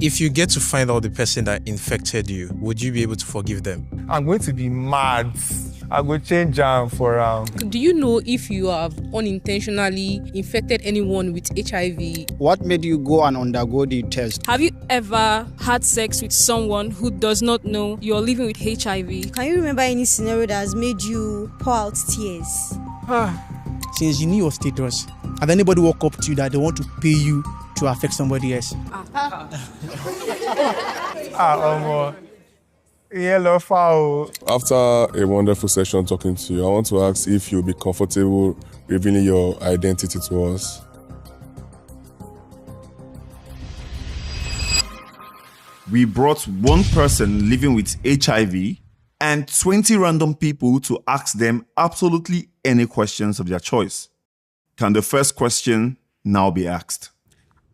If you get to find out the person that infected you, would you be able to forgive them? I'm going to be mad. I will change for Do you know if you have unintentionally infected anyone with HIV? What made you go and undergo the test? Have you ever had sex with someone who does not know you're living with HIV? Can you remember any scenario that has made you pour out tears? Since you knew your status, has anybody walk up to you that they want to pay you to affect somebody else? Yellow foul. After a wonderful session talking to you, I want to ask if you'll be comfortable revealing your identity to us. We brought one person living with HIV and 20 random people to ask them absolutely any questions of their choice. Can the first question now be asked?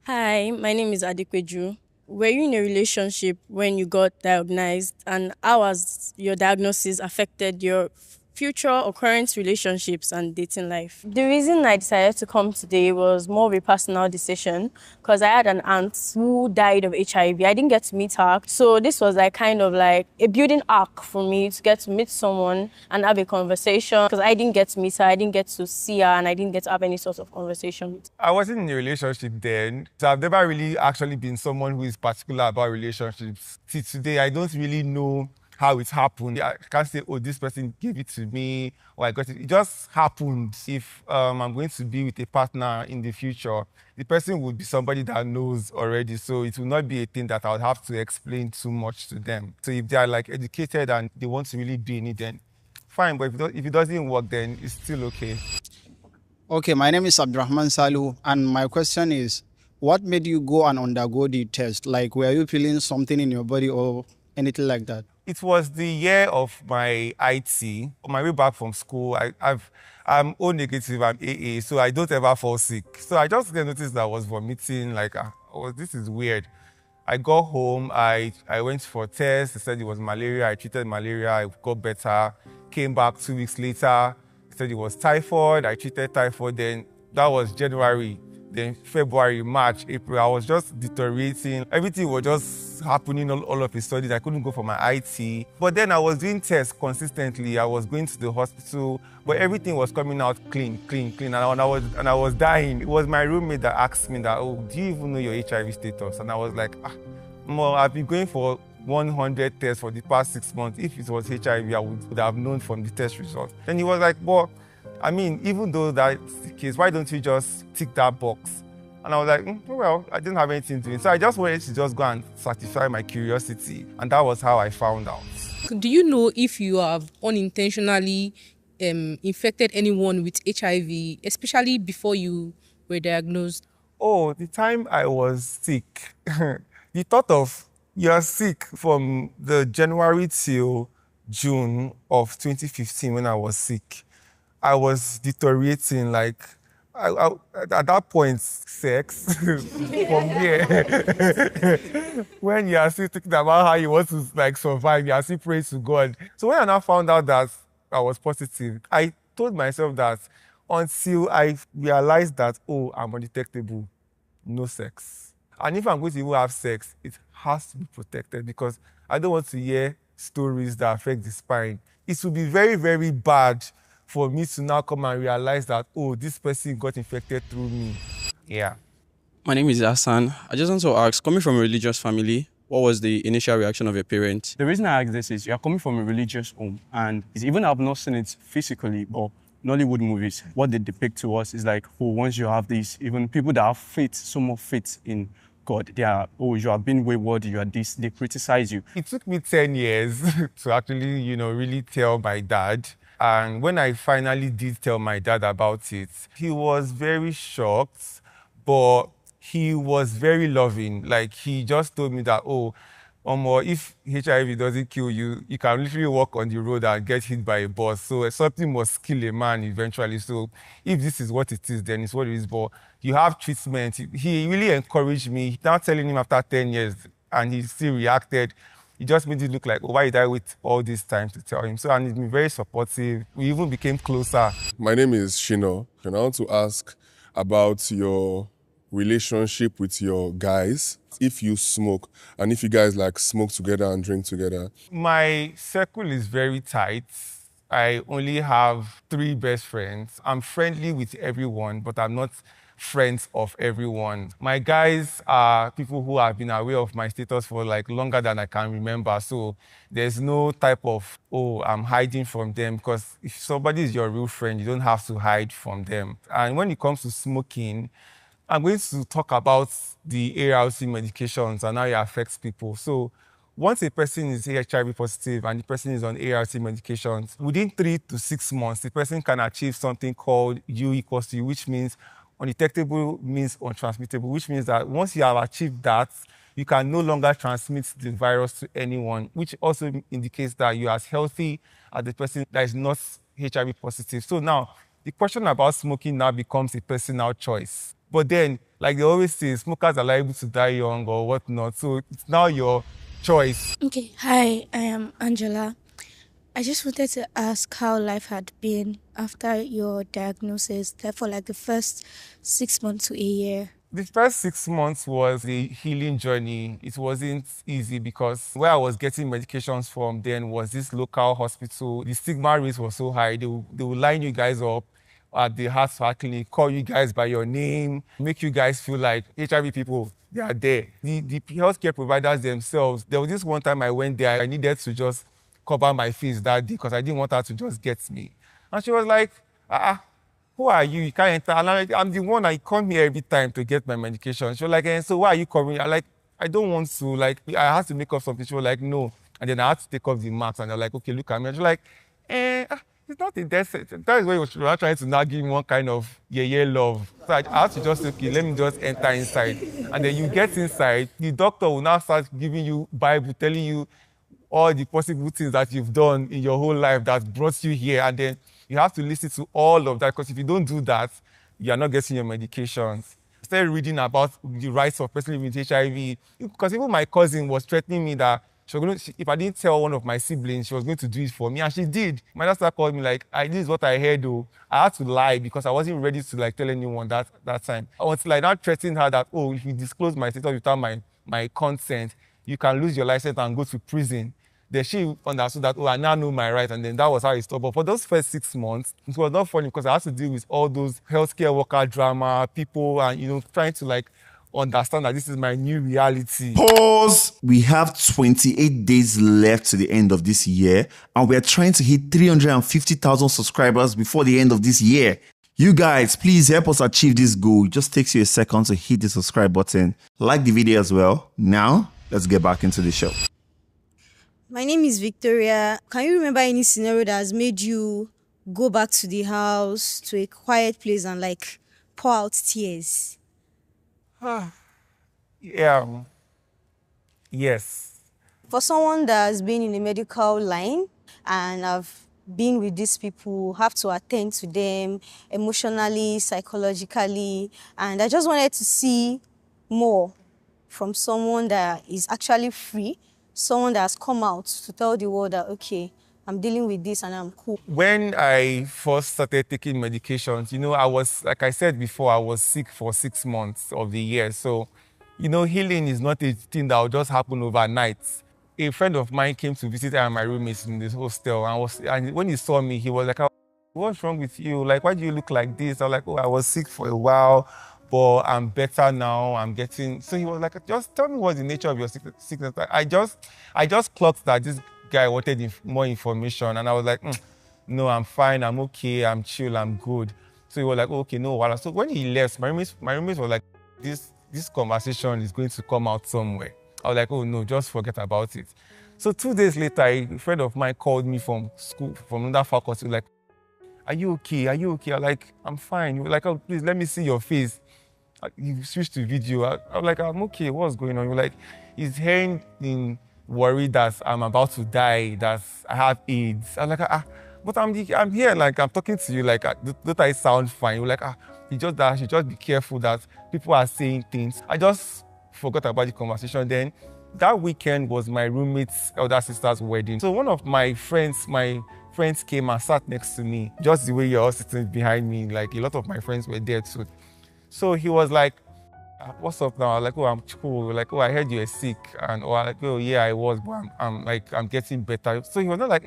Hi, my name is Adekweju. Were you in a relationship when you got diagnosed, and how has your diagnosis affected your future or current relationships and dating life? The reason I decided to come today was more of a personal decision because I had an aunt who died of HIV. I didn't get to meet her. So this was kind of like a building arc for me to get to meet someone and have a conversation because I didn't get to meet her, I didn't get to see her, and I didn't get to have any sort of conversation with her. I wasn't in a relationship then, so I've never really actually been someone who is particular about relationships. Till today, I don't really know how it happened. I can't say, oh, this person gave it to me, or I got it. It just happened. If I'm going to be with a partner in the future, the person would be somebody that knows already, so it will not be a thing that I would have to explain too much to them. So if they are educated and they want to really be in it, then fine, but if it doesn't work, then it's still okay. Okay, my name is Abdurrahman Salu, and my question is, what made you go and undergo the test? Like, were you feeling something in your body or anything like that? It was the year of my IT. On my way back from school, I'm O negative, I'm AA, so I don't ever fall sick. So I just noticed that I was vomiting, this is weird. I got home, I went for a test, they said it was malaria, I treated malaria, I got better. Came back 2 weeks later, they said it was typhoid, I treated typhoid, then that was January. Then February, March, April, I was just deteriorating. Everything was just happening all of a sudden. I couldn't go for my IT. But then I was doing tests consistently. I was going to the hospital, but everything was coming out clean. And I was dying. It was my roommate that asked me that, oh, do you even know your HIV status? And I was like, I've been going for 100 tests for the past 6 months. If it was HIV, I would have known from the test results. Then he was like, well, even though that's the case, why don't you just tick that box? And I was like, well, I didn't have anything to do. So I just wanted to just go and satisfy my curiosity. And that was how I found out. Do you know if you have unintentionally infected anyone with HIV, especially before you were diagnosed? Oh, the time I was sick, the thought of you're sick from the January till June of 2015 when I was sick, I was deteriorating, at that point, sex, from here. When you are still thinking about how you want to survive, you are still praying to God. So when I now found out that I was positive, I told myself that until I realized that, oh, I'm undetectable, no sex. And if I'm going to even have sex, it has to be protected because I don't want to hear stories that affect the spine. It will be very, very bad for me to now come and realize that, oh, this person got infected through me. Yeah. My name is Hassan. I just want to ask, coming from a religious family, what was the initial reaction of your parents? The reason I ask this is you are coming from a religious home, and even I've not seen it physically, but Nollywood movies, what they depict to us is once you have this, even people that have faith, so much faith in God, they are, oh, you are being wayward, you are this, they criticize you. It took me 10 years to actually, really tell my dad. And when I finally did tell my dad about it, he was very shocked, but he was very loving. He just told me that, if HIV doesn't kill you, you can literally walk on the road and get hit by a bus. So something must kill a man eventually. So if this is what it is, then it's what it is. But you have treatment. He really encouraged me. Now telling him after 10 years, and he still reacted. It just made it look like, why did I wait all this time to tell him? So, and he's been very supportive. We even became closer. My name is Shino, and I want to ask about your relationship with your guys if you smoke, and if you guys like smoke together and drink together? My circle is very tight. I only have 3 best friends. I'm friendly with everyone, but I'm not friends of everyone. My guys are people who have been aware of my status for like longer than I can remember. So there's no type of, oh, I'm hiding from them, because if somebody is your real friend, you don't have to hide from them. And when it comes to smoking, I'm going to talk about the ARC medications and how it affects people. So once a person is HIV positive and the person is on ARC medications, within 3 to 6 months, the person can achieve something called U equals to U, which means undetectable means untransmittable, which means that once you have achieved that, you can no longer transmit the virus to anyone, which also indicates that you're as healthy as the person that is not HIV positive. So now, the question about smoking now becomes a personal choice. But then, like they always say, smokers are liable to die young or whatnot. So it's now your choice. Okay, hi, I am Angela. I just wanted to ask how life had been after your diagnosis, therefore, like the first 6 months to a year. The first 6 months was a healing journey. It wasn't easy because where I was getting medications from then was this local hospital. The stigma rate was so high. They would line you guys up at the heart clinic, call you guys by your name, make you guys feel like HIV people, they are there. The healthcare providers themselves, there was this one time I went there, I needed to just cover my face that day because I didn't want her to just get me. And she was like, who are you? You can't enter. And I'm the one, I come here every time to get my medication. She was like, so why are you coming? I'm like, I don't want to. Like, I had to make up something. She was like, no. And then I had to take off the mask. And they're like, okay, look at me. And she was like, it's not a death sentence. That is why you were trying to now give me one kind of love. So I had to just say, okay, let me just enter inside. And then you get inside, the doctor will now start giving you Bible, telling you all the possible things that you've done in your whole life that brought you here. And then you have to listen to all of that, because if you don't do that, you are not getting your medications. I started reading about the rights of person living with HIV, because even my cousin was threatening me that if I didn't tell one of my siblings, she was going to do it for me, and she did. My sister called me like, this is what I heard, though. I had to lie because I wasn't ready to like tell anyone that time. Until I now threatened her that, if you disclose my status without my consent, you can lose your license and go to prison. Then she understood that, I now know my rights, and then that was how it stopped. But for those first 6 months, it was not funny because I had to deal with all those healthcare worker drama, people, and, trying to like understand that this is my new reality. Pause. We have 28 days left to the end of this year, and we're trying to hit 350,000 subscribers before the end of this year. You guys, please help us achieve this goal. It just takes you a second to hit the subscribe button. Like the video as well. Now, let's get back into the show. My name is Victoria. Can you remember any scenario that has made you go back to the house, to a quiet place, and like pour out tears? Yeah. Yes. For someone that has been in the medical line and have been with these people, have to attend to them emotionally, psychologically, and I just wanted to see more from someone that is actually free, someone that has come out to tell the world that, okay, I'm dealing with this and I'm cool. When I first started taking medications, I was, like I said before, I was sick for 6 months of the year. So, healing is not a thing that will just happen overnight. A friend of mine came to visit my roommates in this hostel, and when he saw me, he was like, what's wrong with you? Like, why do you look like this? I was like, I was sick for a while, but I'm better now. So he was like, just tell me what's the nature of your sickness. I just clocked that this guy wanted more information, and I was like, no, I'm fine, I'm okay, I'm chill, I'm good. So he was like, okay, no, well. So when he left, my roommates were like, this conversation is going to come out somewhere. I was like, oh no, just forget about it. So 2 days later, a friend of mine called me from school, from another faculty, like, are you okay? Are you okay? I'm like, I'm fine. He was like, please let me see your face. You switched to video. I was like, I'm okay, what's going on? You're like, he's hearing in worry that I'm about to die, that I have AIDS. I'm like, but I'm here, like, I'm talking to you, like, don't I sound fine? You're like, you should just be careful that people are saying things. I just forgot about the conversation. Then that weekend was my roommate's elder sister's wedding. So one of my friends came and sat next to me, just the way you're all sitting behind me. Like, a lot of my friends were there too. So he was like, what's up now? Like, oh, I'm cool. Like, oh, I heard you were sick. And or like, oh, yeah, I was, but I'm getting better. So he was not like,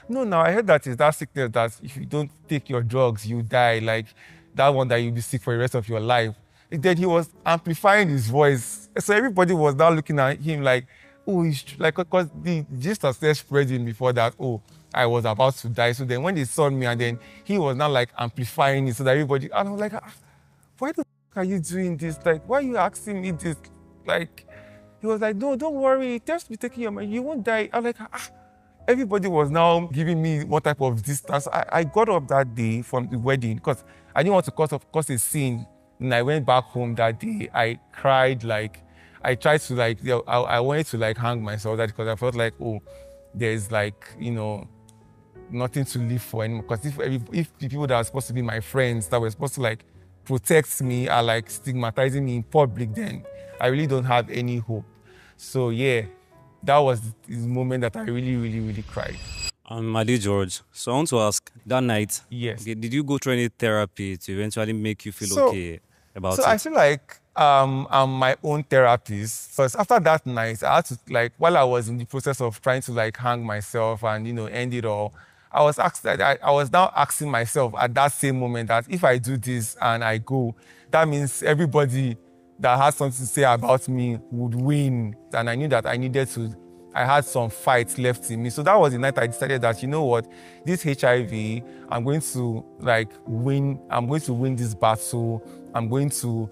no, now I heard that it's that sickness that if you don't take your drugs, you die. Like that one that you'll be sick for the rest of your life. And then he was amplifying his voice. So everybody was now looking at him like, oh, he's like, because the gist was still spreading before that, oh, I was about to die. So then when they saw me, and then he was now like amplifying it so that everybody, and I was like, why the f are you doing this? Like, why are you asking me this? Like, he was like, no, don't worry, just be taking your money, you won't die. I'm like, Everybody was now giving me what type of distance. I got up that day from the wedding because I didn't want to cause a scene. And I went back home that day. I cried, like, I tried to, like, I wanted to, like, hang myself that because I felt like, oh, there's, like, nothing to live for anymore. Because if the people that are supposed to be my friends, that were supposed to, like, protect me, are, like, stigmatizing me in public, then I really don't have any hope. So, yeah, that was the moment that I really, really, really cried. I'm Adi George. So I want to ask, that night, yes, okay, did you go through any therapy to eventually make you feel okay about it? So I feel like I'm my own therapist. Because after that night, I had to, like, while I was in the process of trying to, like, hang myself and, end it all, I was now asking myself at that same moment that if I do this and I go, that means everybody that has something to say about me would win. And I knew that I had some fights left in me. So that was the night I decided that, you know what, this HIV, I'm going to, like, win. I'm going to win this battle. I'm going to,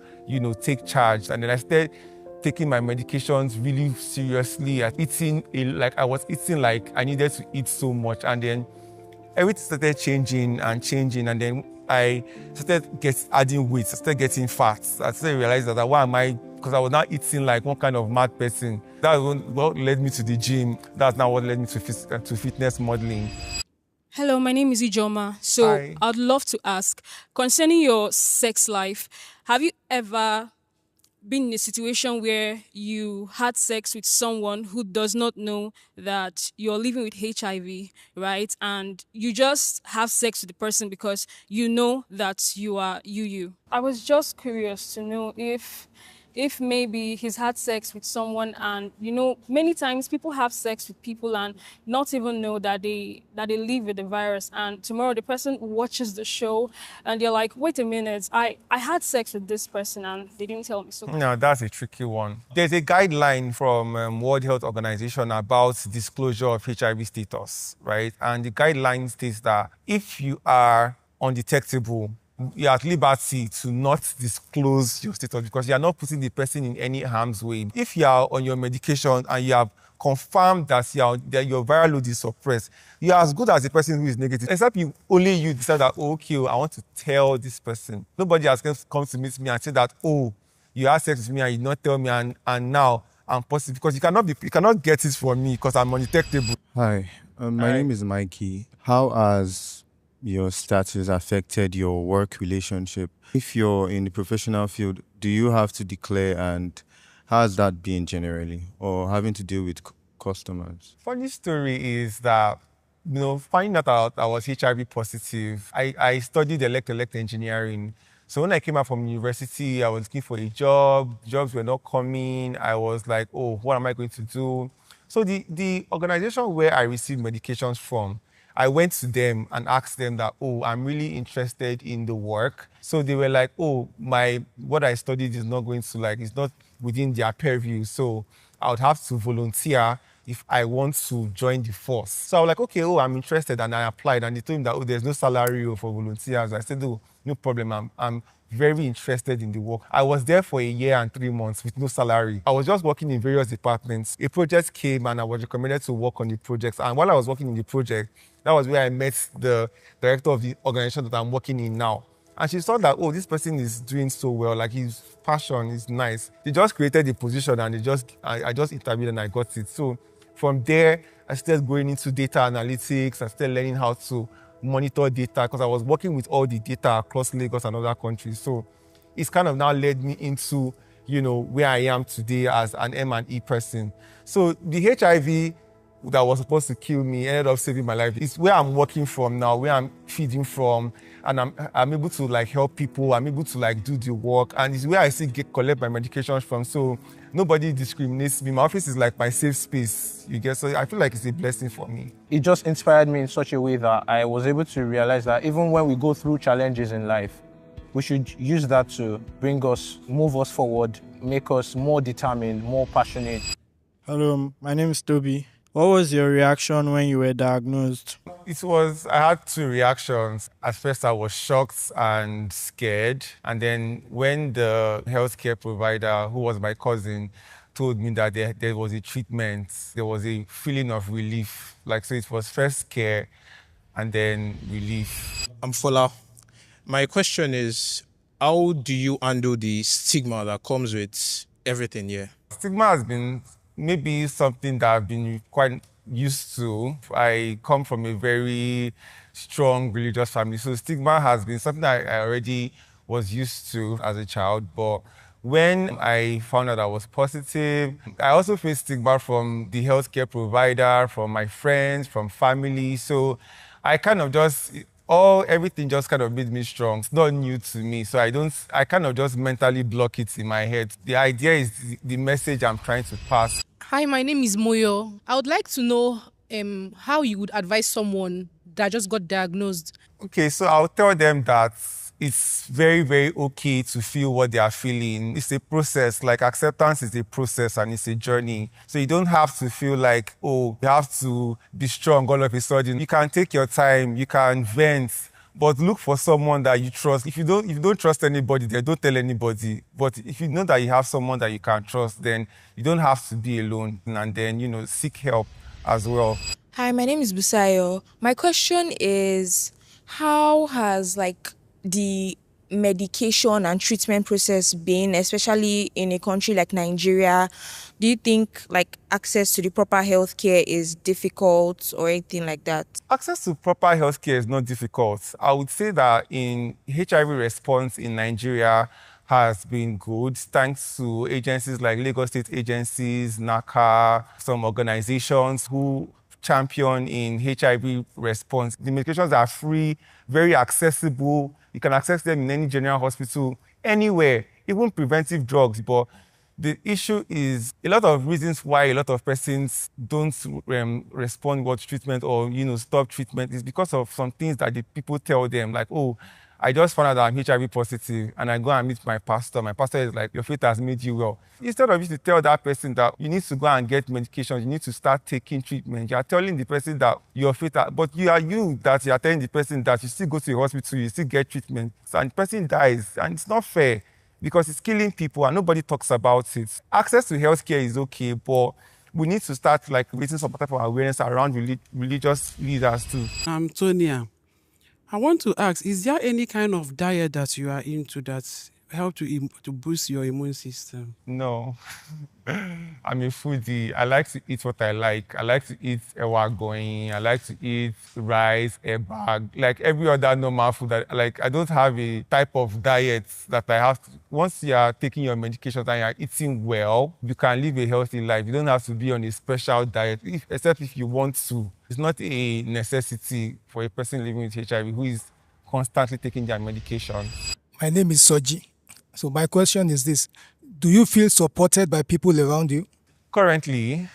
take charge. And then I started taking my medications really seriously. I was eating like I needed to eat so much. And then everything started changing. And then I started adding weight. I started getting fat. I started realizing that why am I, because I was now eating like one kind of mad person. That's what led me to the gym. That's now what led me to fitness modeling. Hello, my name is Ijoma. So Hi. I'd love to ask, concerning your sex life, have you ever been in a situation where you had sex with someone who does not know that you're living with HIV, right? And you just have sex with the person because you know that you are you. I was just curious to know if maybe he's had sex with someone, and many times people have sex with people and not even know that they live with the virus, and tomorrow the person watches the show and they're like, wait a minute, I had sex with this person and they didn't tell me. So no, that's a tricky one. There's a guideline from World Health Organization about disclosure of HIV status, right? And the guideline states that if you are undetectable, you're at liberty to not disclose your status because you are not putting the person in any harm's way. If you are on your medication and you have confirmed that your viral load is suppressed, you are as good as the person who is negative, except only you decide that, okay, I want to tell this person. Nobody has come to meet me and say that, oh, you had sex with me and you did not tell me, and now I'm positive, because you cannot get it from me because I'm undetectable. Hi, my name is Mikey. How has your status affected your work relationship? If you're in the professional field, do you have to declare, and how has that been generally, or having to deal with customers? Funny story is that, finding out I was HIV positive, I studied elect engineering. So when I came out from university, I was looking for a job. Jobs were not coming. I was like, oh, what am I going to do? So the organization where I received medications from, I went to them and asked them that, oh, I'm really interested in the work. So they were like, oh, what I studied is not going to, like, it's not within their purview. So I would have to volunteer if I want to join the force. So I was like, okay, I'm interested. And I applied, and they told me that, there's no salary for volunteers. I said, oh, no problem. I'm very interested in the work. I was there for 1 year and 3 months with no salary. I was just working in various departments. A project came and I was recommended to work on the project. And while I was working in the project, that was where I met the director of the organization that I'm working in now. And she saw that, oh, this person is doing so well, like his passion is nice. They just created the position and I just interviewed and I got it. So from there, I started going into data analytics. I started learning how to monitor data because I was working with all the data across Lagos and other countries. So it's kind of now led me into, where I am today as an M&E person. So the HIV that was supposed to kill me ended up saving my life. It's where I'm working from now, where I'm feeding from, and I'm able to like help people. I'm able to like do the work, and it's where I still collect my medications from. So nobody discriminates me. My office is like my safe space. You get, so I feel like it's a blessing for me. It just inspired me in such a way that I was able to realize that even when we go through challenges in life, we should use that to move us forward, make us more determined, more passionate. Hello, my name is Toby. What was your reaction when you were diagnosed? I had two reactions. At first, I was shocked and scared. And then when the healthcare provider, who was my cousin, told me that there was a treatment, there was a feeling of relief. Like, so it was first scare and then relief. I'm Fola. My question is, how do you handle the stigma that comes with everything here? Stigma has been maybe something that I've been quite used to. I come from a very strong religious family, so stigma has been something that I already was used to as a child. But when I found out I was positive, I also faced stigma from the healthcare provider, from my friends, from family. So I kind of just everything just kind of made me strong. It's not new to me, so I kind of just mentally block it in my head. The idea is the message I'm trying to pass. Hi, my name is Moyo. I would like to know how you would advise someone that just got diagnosed. Okay, so I'll tell them that it's very, very okay to feel what they are feeling. It's a process. Like, acceptance is a process and it's a journey. So you don't have to feel like, oh, you have to be strong all of a sudden. You can take your time, you can vent, but look for someone that you trust. If you don't trust anybody, then don't tell anybody. But if you know that you have someone that you can trust, then you don't have to be alone. And then, seek help as well. Hi, my name is Busayo. My question is, how has the medication and treatment process been, especially in a country like Nigeria? Do you think access to the proper healthcare is difficult or anything like that? Access to proper healthcare is not difficult. I would say that in HIV response in Nigeria has been good, thanks to agencies like Lagos State agencies, NACA, some organizations who champion in HIV response. The medications are free, very accessible. You can access them in any general hospital, anywhere, even preventive drugs. But the issue is a lot of reasons why a lot of persons don't respond well to treatment or, stop treatment is because of some things that the people tell them, like, oh, I just found out that I'm HIV positive, and I go and meet my pastor. My pastor is like, your faith has made you well. Instead of you to tell that person that you need to go and get medication, you need to start taking treatment, you are telling the person that your faith, but you are telling the person that you still go to the hospital, you still get treatment, and the person dies, and it's not fair because it's killing people and nobody talks about it. Access to healthcare is okay, but we need to start raising some type of awareness around religious leaders too. I'm Tonia. I want to ask, is there any kind of diet that you are into that help to boost your immune system? No. I'm a foodie. I like to eat what I like. I like to eat ewagoyin. I like to eat rice, ebag, like every other normal food. I don't have a type of diet that I have to. Once you are taking your medications and you are eating well, you can live a healthy life. You don't have to be on a special diet, except if you want to. It's not a necessity for a person living with HIV who is constantly taking their medication. My name is Soji. So my question is this: do you feel supported by people around you? Currently,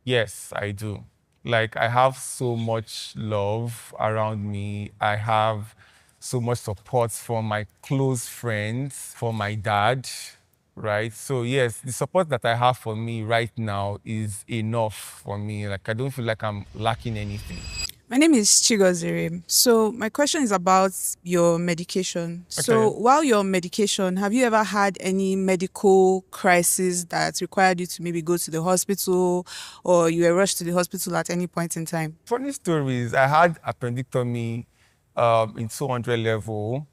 yes, I do. I have so much love around me. I have so much support from my close friends, from my dad, right? So yes, the support that I have for me right now is enough for me. I don't feel like I'm lacking anything. My name is Chigozere. So my question is about your medication. Okay. So while you're on medication, have you ever had any medical crisis that required you to maybe go to the hospital, or you were rushed to the hospital at any point in time? Funny stories. I had appendectomy in 200 level.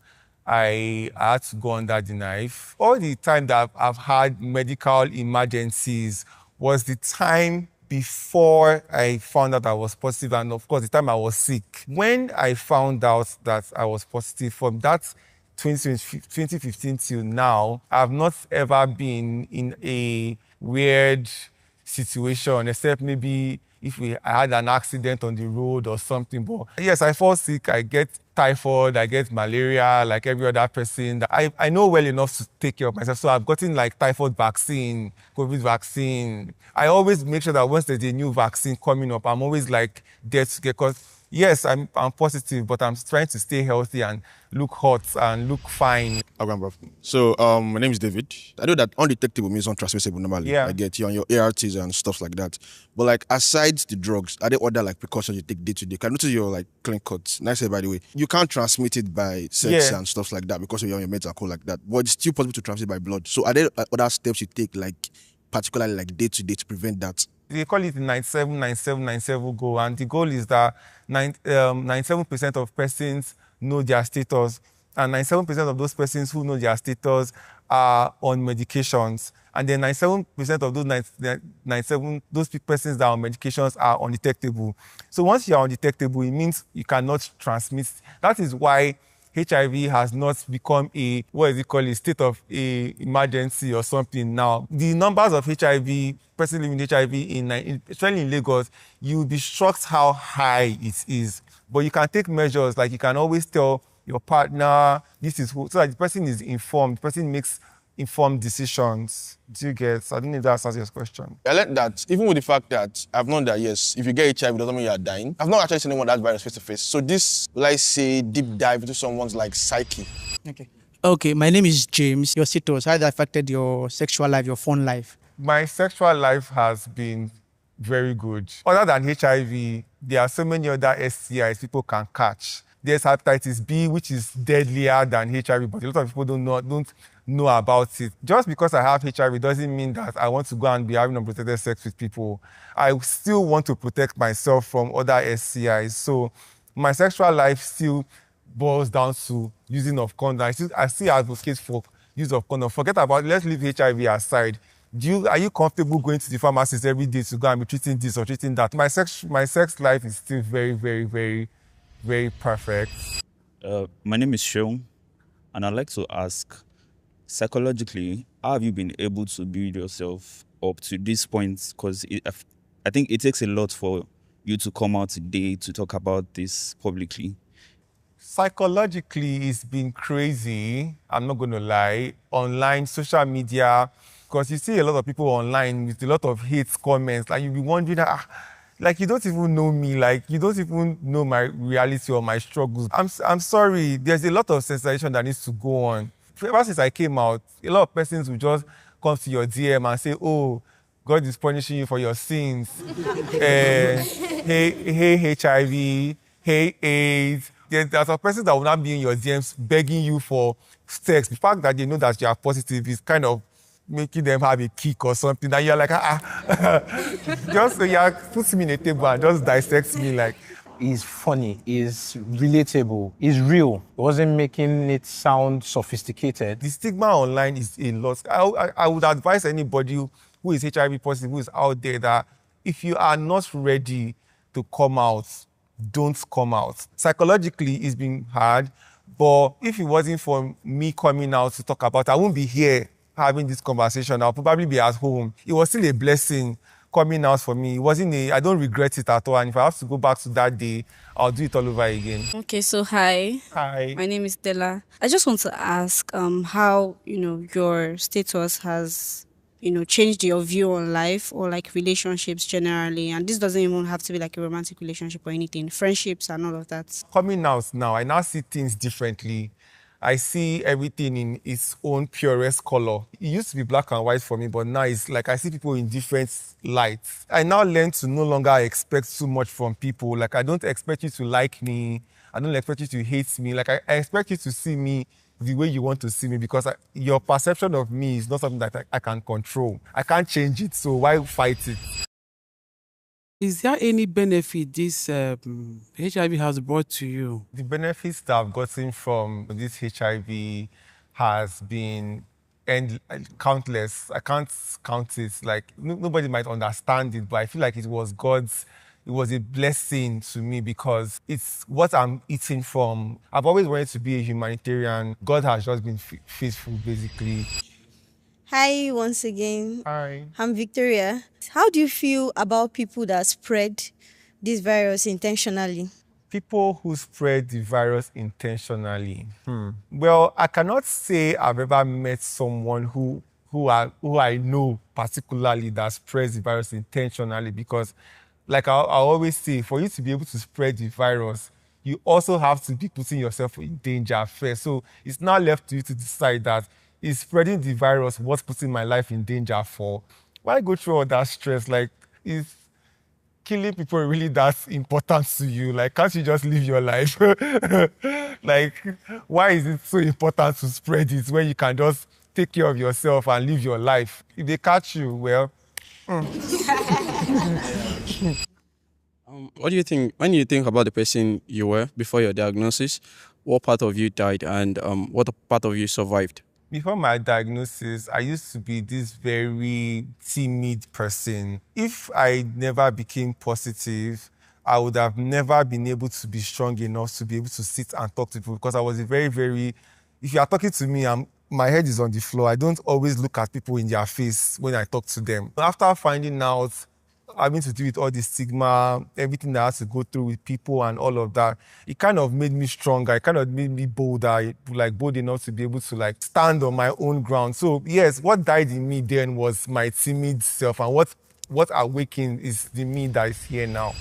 I had to go under the knife. All the time that I've had medical emergencies was the time before I found out I was positive, and of course the time I was sick. When I found out that I was positive, from that 2015 till now, I've not ever been in a weird situation, except maybe if I had an accident on the road or something. But yes, I fall sick, I get typhoid, I get malaria like every other person. I know well enough to take care of myself. So I've gotten like typhoid vaccine, COVID vaccine. I always make sure that once there's a new vaccine coming up, I'm always like there to get, because yes, I'm positive, but I'm trying to stay healthy and look hot and look fine. So my name is David. I know that undetectable means untransmissible normally. Yeah. I get you on your ARTs and stuff like that. But like aside the drugs, are there other like precautions you take day to day? Can I notice you're like clean cut. Nice by the way. You can't transmit it by sex Yeah. and stuff like that because you're on your meds and cool like that. But it's still possible to transmit by blood. So are there other steps you take like particularly like day to prevent that? They call it the 97 goal, and the goal is that 97% of persons know their status, and 97% of those persons who know their status are on medications, and then 97% of those 97 those persons that are on medications are undetectable. So once you are undetectable, it means you cannot transmit. That is why HIV has not become a, state of a emergency or something now. The numbers of HIV, persons living with HIV, especially in Lagos, you'll be shocked how high it is. But you can take measures, like you can always tell your partner, this is who, so that the person is informed, the person makes informed decisions. Do you get? I don't know if that answers your question. I like that, even with the fact that I've known that, yes, if you get HIV, it doesn't mean you are dying. I've not actually seen anyone that has virus face to face. So this, let's say, deep dive into someone's like psyche. Okay, my name is James. Your status, how has it affected your sexual life, your fun life? My sexual life has been very good. Other than HIV, there are so many other STIs people can catch. There's hepatitis B, which is deadlier than HIV, but a lot of people don't know about it. Just because I have HIV doesn't mean that I want to go and be having unprotected sex with people. I still want to protect myself from other STIs. So my sexual life still boils down to using of condom. I still advocate for use of condom. Forget about it. Let's leave HIV aside. Are you comfortable going to the pharmacist every day to go and be treating this or treating that? My sex life is still very, very, very, very perfect. My name is Sean, and I'd like to ask, psychologically, how have you been able to build yourself up to this point? Because I think it takes a lot for you to come out today to talk about this publicly. Psychologically, it's been crazy. I'm not going to lie. Online, social media, because you see a lot of people online with a lot of hate comments. Like, you'll be wondering, like, you don't even know me. Like, you don't even know my reality or my struggles. I'm sorry. There's a lot of sensation that needs to go on. Ever since I came out, a lot of persons will just come to your DM and say, oh, God is punishing you for your sins. Hey, HIV, hey, AIDS. There's a person that will not be in your DMs begging you for sex. The fact that they know that you are positive is kind of making them have a kick or something. And you're like, just put me in a table and just dissect me like. It's funny, it's relatable, it's real. It wasn't making it sound sophisticated. The stigma online is a lot. I would advise anybody who is HIV positive, who is out there, that if you are not ready to come out, don't come out. Psychologically, it's been hard, but if it wasn't for me coming out to talk about it, I wouldn't be here having this conversation. I'll probably be at home. It was still a blessing coming out for me. It wasn't I don't regret it at all. And if I have to go back to that day, I'll do it all over again. Okay, so hi. Hi. My name is Della. I just want to ask how, your status has, changed your view on life or like relationships generally. And this doesn't even have to be like a romantic relationship or anything. Friendships and all of that. Coming out now, I now see things differently. I see everything in its own purest color. It used to be black and white for me, but now it's like I see people in different lights. I now learn to no longer expect too much from people. Like, I don't expect you to like me. I don't expect you to hate me. Like, I expect you to see me the way you want to see me, because your perception of me is not something that I can control. I can't change it, so why fight it? Is there any benefit this HIV has brought to you? The benefits that I've gotten from this HIV has been countless. I can't count it. Like, nobody might understand it, but I feel like it was a blessing to me, because it's what I'm eating from. I've always wanted to be a humanitarian. God has just been faithful, basically. Hi, once again. Hi. I'm Victoria. How do you feel about people that spread this virus intentionally? People who spread the virus intentionally. Well, I cannot say I've ever met someone who I know particularly that spreads the virus intentionally, because like I always say, for you to be able to spread the virus, you also have to be putting yourself in danger first. So it's now left to you to decide that is spreading the virus what's putting my life in danger for? Why go through all that stress? Like, is killing people really that important to you? Like, can't you just live your life? Like, why is it so important to spread it when you can just take care of yourself and live your life? If they catch you, well, What do you think when you think about the person you were before your diagnosis? What part of you died, and what part of you survived? before my diagnosis, I used to be this very timid person. If I never became positive, I would have never been able to be strong enough to be able to sit and talk to people, because I was a very, very, if you are talking to me, my head is on the floor. I don't always look at people in their face when I talk to them. After finding out, having to do with all the stigma, everything that I had to go through with people and all of that, it kind of made me stronger. It kind of made me bolder, like bold enough to be able to like stand on my own ground. So yes, what died in me then was my timid self, and what awakened is the me that is here now.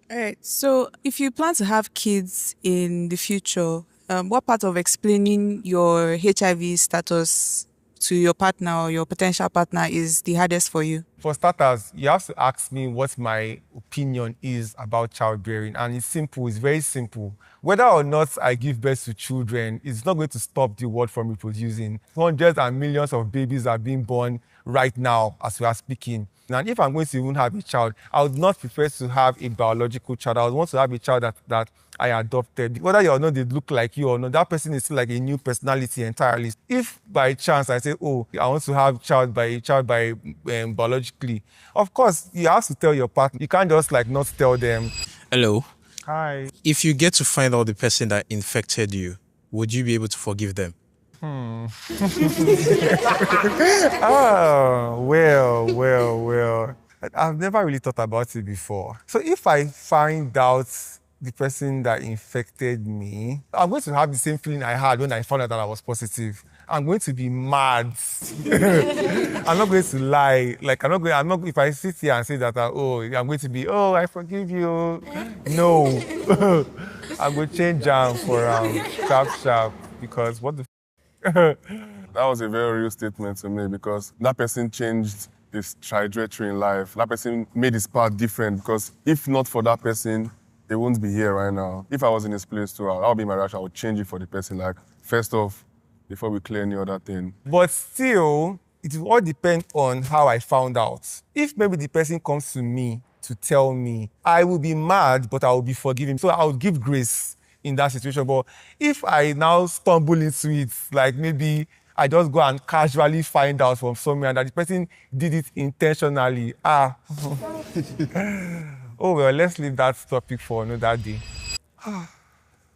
All right. So, if you plan to have kids in the future, what part of explaining your HIV status to your partner or your potential partner is the hardest for you? For starters, you have to ask me what my opinion is about childbearing. And it's simple, it's very simple. Whether or not I give birth to children, it's not going to stop the world from reproducing. Hundreds and millions of babies are being born right now as we are speaking. And if I'm going to even have a child, I would not prefer to have a biological child. I would want to have a child that I adopted. Whether or not they look like you or not, that person is still like a new personality entirely. If by chance I say, oh, I want to have a child by biologically, of course, you have to tell your partner. You can't just like not tell them. Hello. Hi. If you get to find out the person that infected you, would you be able to forgive them? Oh, well. I've never really thought about it before. So if I find out the person that infected me, I'm going to have the same feeling I had when I found out that I was positive. I'm going to be mad. I'm not going to lie. Like, if I sit here and say that, I'm going to be, I forgive you. No. I'm going to change jam for sharp, because what the That was a very real statement to me, because that person changed his trajectory in life. That person made his path different, because if not for that person, they wouldn't be here right now. If I was in his place too, that would be my reaction. I would change it for the person. Like, first off, before we clear any other thing. But still, it will all depend on how I found out. If maybe the person comes to me to tell me, I will be mad, but I will be forgiving. So I will give grace in that situation. But if I now stumble into it, like maybe I just go and casually find out from somewhere that the person did it intentionally, oh well, let's leave that topic for another day.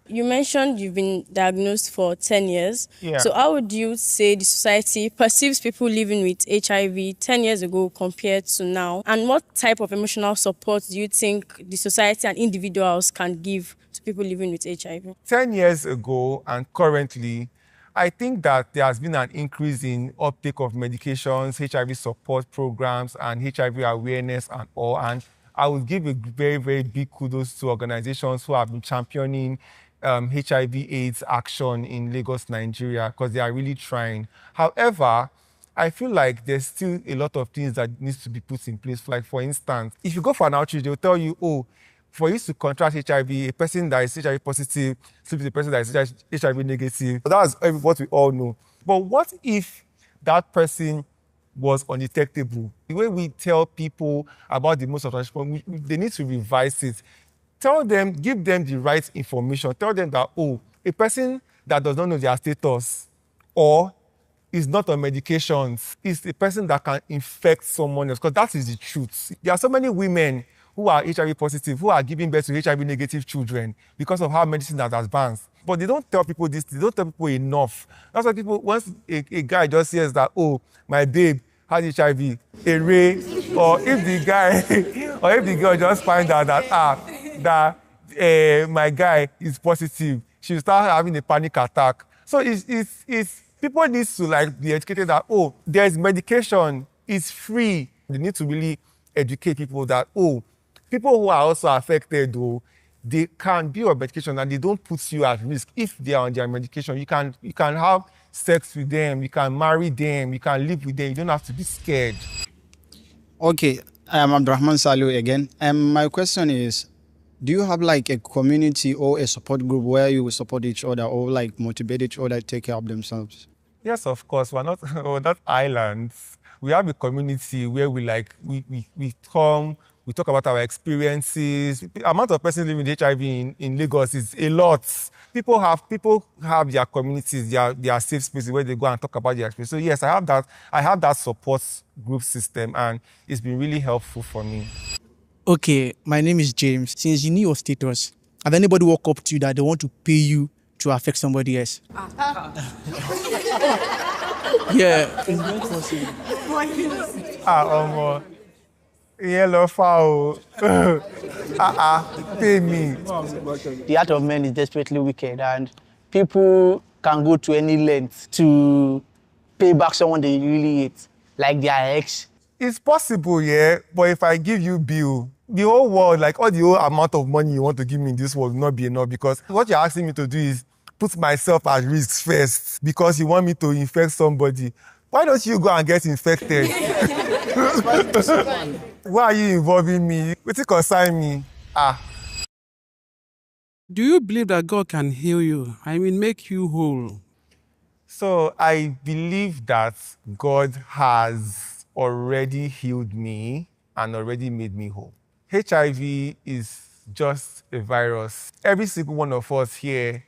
You mentioned you've been diagnosed for 10 years. Yeah. So how would you say the society perceives people living with HIV 10 years ago compared to now? And what type of emotional support do you think the society and individuals can give to people living with HIV? 10 years ago and currently, I think that there has been an increase in uptake of medications, HIV support programs, and HIV awareness and all. And I would give a very, very big kudos to organizations who have been championing HIV/AIDS action in Lagos, Nigeria, because they are really trying. However, I feel like there's still a lot of things that needs to be put in place. Like, for instance, if you go for an outreach, they'll tell you, for you to contract HIV, a person that is HIV positive sleeps with a person that is HIV negative. That's what we all know. But what if that person was undetectable? The way we tell people about the most of transmission, they need to revise it. Tell them, give them the right information. Tell them that, a person that does not know their status or is not on medications is a person that can infect someone else, because that is the truth. There are so many women who are HIV positive, who are giving birth to HIV negative children because of how medicine has advanced. But they don't tell people this, they don't tell people enough. That's why people, once a guy just hears that, oh, my babe has HIV, a ray, or if the guy, or if the girl just find out that, my guy is positive, she'll start having a panic attack. So it's people need to like be educated that, oh, there's medication, it's free. They need to really educate people that, oh, people who are also affected, though, they can be on medication and they don't put you at risk if they are on their medication. You can have sex with them, you can marry them, you can live with them. You don't have to be scared. Okay, I am Abdurrahman Salu again. My question is, do you have like a community or a support group where you will support each other or like motivate each other to take care of themselves? Yes, of course. We're not islands. We have a community where we come, we talk about our experiences. The amount of persons living with HIV in Lagos is a lot. People have their communities, their safe spaces where they go and talk about their experience. So yes, I have that support group system, and it's been really helpful for me. Okay, my name is James. Since you knew your status, has anybody walk up to you that they want to pay you to affect somebody else? Yeah, it's not possible. Yellow foul. Pay me. The heart of man is desperately wicked, and people can go to any length to pay back someone they really hate, like their ex. It's possible, yeah, but if I give you bill, the whole world, like all the whole amount of money you want to give me in this world will not be enough, because what you're asking me to do is put myself at risk first because you want me to infect somebody. Why don't you go and get infected? Why are you involving me? What it concern me? Do you believe that God can heal you? I mean, make you whole? So I believe that God has already healed me and already made me whole. HIV is just a virus. Every single one of us here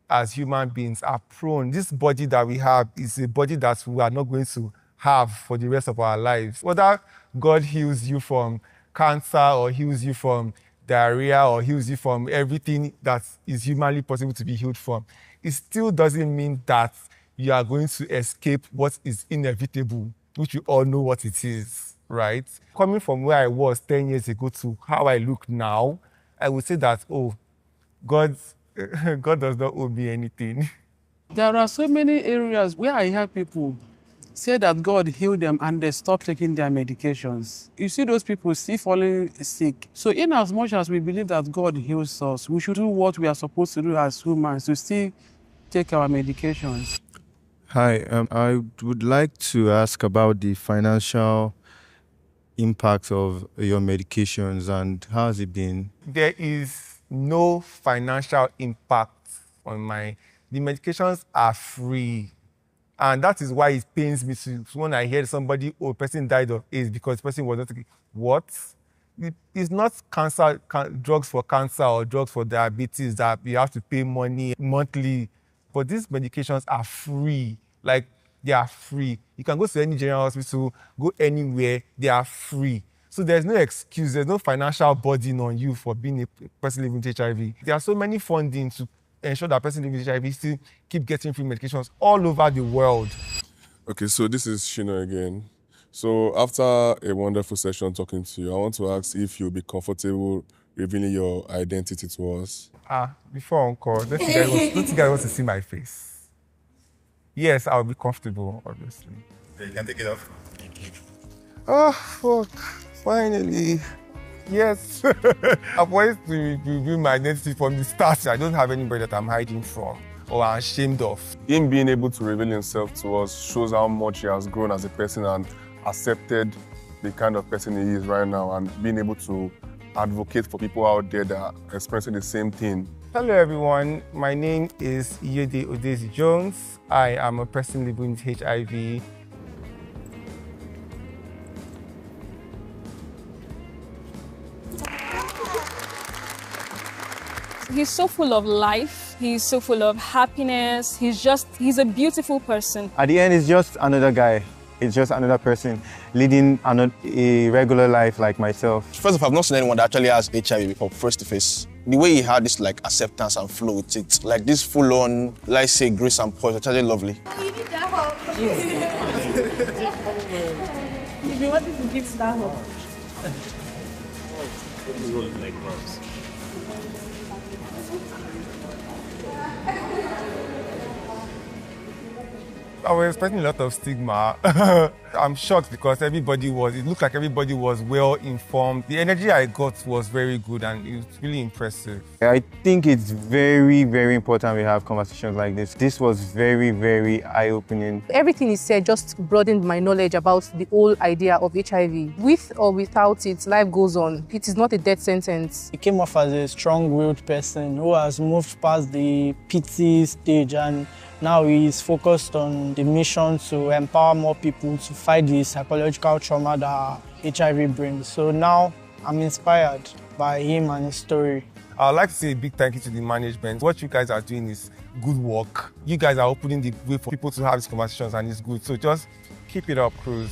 as human beings are prone. This body that we have is a body that we are not going to have for the rest of our lives. Whether God heals you from cancer or heals you from diarrhea or heals you from everything that is humanly possible to be healed from, it still doesn't mean that you are going to escape what is inevitable, which we all know what it is, right? Coming from where I was 10 years ago to how I look now, I would say that, oh, God does not owe me anything. There are so many areas where I hear people say that God healed them and they stop taking their medications. You see those people still falling sick. So in as much as we believe that God heals us, we should do what we are supposed to do as humans to still take our medications. Hi, I would like to ask about the financial impact of your medications and how has it been? There is no financial impact on the medications are free. And that is why it pains me when I hear somebody, oh, person died of AIDS because the person was not taking. What? It's not drugs for cancer or drugs for diabetes that you have to pay money monthly. But these medications are free. Like, they are free. You can go to any general hospital, go anywhere, they are free. So there's no excuse, there's no financial burden on you for being a person living with HIV. There are so many funding to ensure that person living with HIV still keep getting free medications all over the world. Okay, so this is Shino again. So after a wonderful session talking to you, I want to ask if you'll be comfortable revealing your identity to us. Before encore, don't you guys want to see my face? Yes, I'll be comfortable, obviously. You can take it off. Oh, fuck. Finally. Yes. I've wanted to reveal my identity from the start. I don't have anybody that I'm hiding from or I'm ashamed of. Him being able to reveal himself to us shows how much he has grown as a person and accepted the kind of person he is right now, and being able to advocate for people out there that are experiencing the same thing. Hello everyone, my name is Iyode Odezi Jones. I am a person living with HIV. He's so full of life. He's so full of happiness. He's a beautiful person. At the end, he's just another guy. It's just another person leading a regular life like myself. First of all, I've not seen anyone that actually has HIV before, face to face. The way he had this like acceptance and flow with it, like this full-on, let's say, grace and poise, it's actually lovely. You need that help. If you wanted to give that help. I was expecting a lot of stigma. I'm shocked because it looked like everybody was well informed. The energy I got was very good and it was really impressive. I think it's very, very important we have conversations like this. This was very, very eye-opening. Everything he said just broadened my knowledge about the whole idea of HIV. With or without it, life goes on. It is not a death sentence. He came off as a strong-willed person who has moved past the pity stage, and now he is focused on the mission to empower more people to fight the psychological trauma that HIV brings. So now I'm inspired by him and his story. I'd like to say a big thank you to the management. What you guys are doing is good work. You guys are opening the way for people to have these conversations and it's good. So just keep it up, crews.